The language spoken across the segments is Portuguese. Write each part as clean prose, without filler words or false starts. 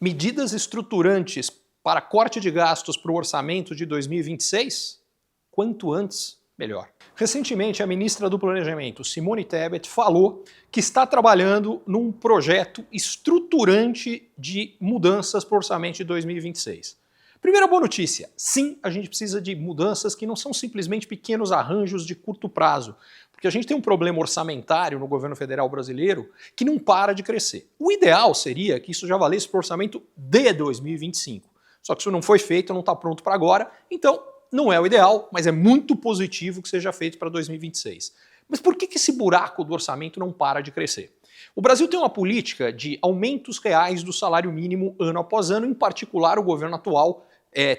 medidas estruturantes para corte de gastos para o orçamento de 2026? Quanto antes, melhor. Recentemente, a ministra do Planejamento, Simone Tebet, falou que está trabalhando num projeto estruturante de mudanças para o orçamento de 2026. Primeira boa notícia, sim, a gente precisa de mudanças que não são simplesmente pequenos arranjos de curto prazo, porque a gente tem um problema orçamentário no governo federal brasileiro que não para de crescer. O ideal seria que isso já valesse para o orçamento de 2025, só que isso não foi feito, não está pronto para agora, então não é o ideal, mas é muito positivo que seja feito para 2026. Mas por que esse buraco do orçamento não para de crescer? O Brasil tem uma política de aumentos reais do salário mínimo ano após ano, em particular o governo atual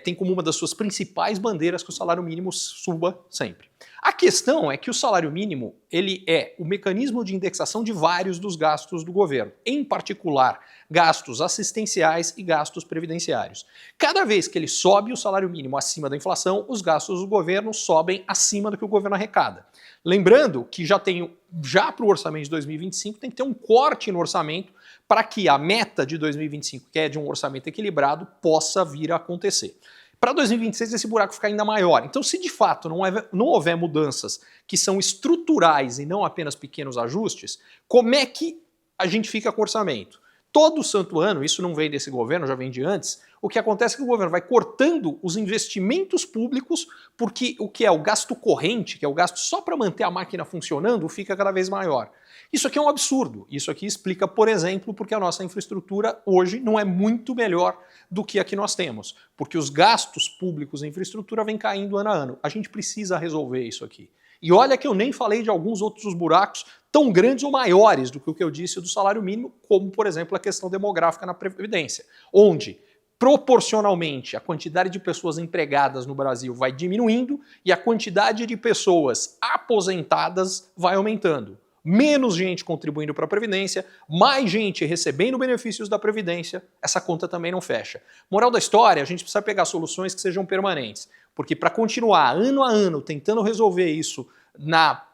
tem como uma das suas principais bandeiras que o salário mínimo suba sempre. A questão é que o salário mínimo ele é o mecanismo de indexação de vários dos gastos do governo, em particular gastos assistenciais e gastos previdenciários. Cada vez que ele sobe o salário mínimo acima da inflação, os gastos do governo sobem acima do que o governo arrecada. Lembrando que já para o orçamento de 2025 tem que ter um corte no orçamento para que a meta de 2025, que é de um orçamento equilibrado, possa vir a acontecer. Para 2026 esse buraco fica ainda maior. Então, se de fato não houver mudanças que são estruturais e não apenas pequenos ajustes, como é que a gente fica com o orçamento? Todo santo ano, isso não vem desse governo, já vem de antes, o que acontece é que o governo vai cortando os investimentos públicos porque o que é o gasto corrente, que é o gasto só para manter a máquina funcionando, fica cada vez maior. Isso aqui é um absurdo. Isso aqui explica, por exemplo, porque a nossa infraestrutura hoje não é muito melhor do que a que nós temos, porque os gastos públicos em infraestrutura vêm caindo ano a ano. A gente precisa resolver isso aqui. E olha que eu nem falei de alguns outros buracos tão grandes ou maiores do que o que eu disse do salário mínimo, como, por exemplo, a questão demográfica na Previdência, onde proporcionalmente a quantidade de pessoas empregadas no Brasil vai diminuindo e a quantidade de pessoas aposentadas vai aumentando. Menos gente contribuindo para a Previdência, mais gente recebendo benefícios da Previdência, essa conta também não fecha. Moral da história, a gente precisa pegar soluções que sejam permanentes, porque para continuar ano a ano tentando resolver isso na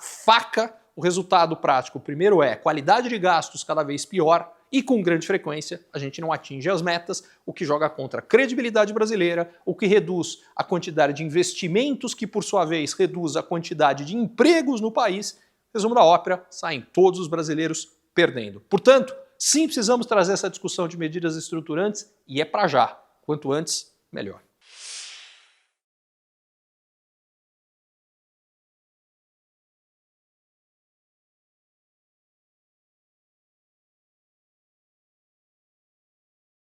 faca, o resultado prático, primeiro é qualidade de gastos cada vez pior e com grande frequência a gente não atinge as metas, o que joga contra a credibilidade brasileira, o que reduz a quantidade de investimentos que por sua vez reduz a quantidade de empregos no país. Resumo da ópera, saem todos os brasileiros perdendo. Portanto, sim, precisamos trazer essa discussão de medidas estruturantes e é para já. Quanto antes, melhor.